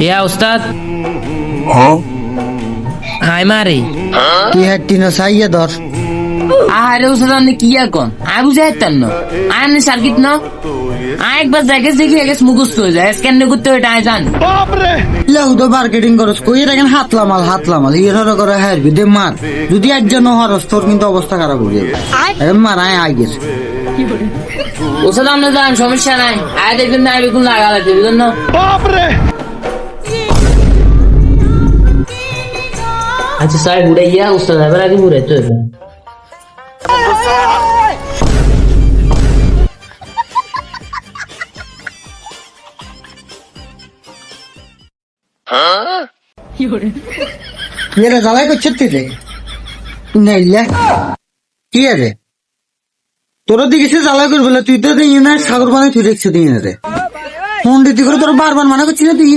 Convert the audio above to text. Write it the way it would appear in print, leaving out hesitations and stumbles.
ইয়া উস্তাদ হাই মারে কি হাঁটিনো সাইয়া ধর আরে উস্তাদ আপনি কি এখন আই বুঝে হাঁটতেন না আই সার্কিট না আই একবার দেখে দেখি আগে মুখস্থ হয়ে যায় স্ক্যান করতে ওইটা আই জান লাউ তো মার্কেটিং করস কই রাখেন হাতলামাল ইয়ের করে হারবি দে মার যদি একজন হরস তোর কিন্তু অবস্থা খারাপ হয়ে যাবে আরে মার আয় গেছে উস্তাদ আপনি জান সমস্যা নাই আয় দেখবেন না বেগুন লাগালাতে বুঝলেন না আচ্ছা স্যার ঘুরে গিয়া উস্তাদ এবার আগে ঘুরে তো এরা জ্বালাই করছে তুই রে নাইলে কি রে তোরা দিকে জ্বালাই করবে তুই তো দিই না সাগর পানি তুই দেখছে দিই রে ফোন দিতে করে তোর বারবার মানা করছি না তুই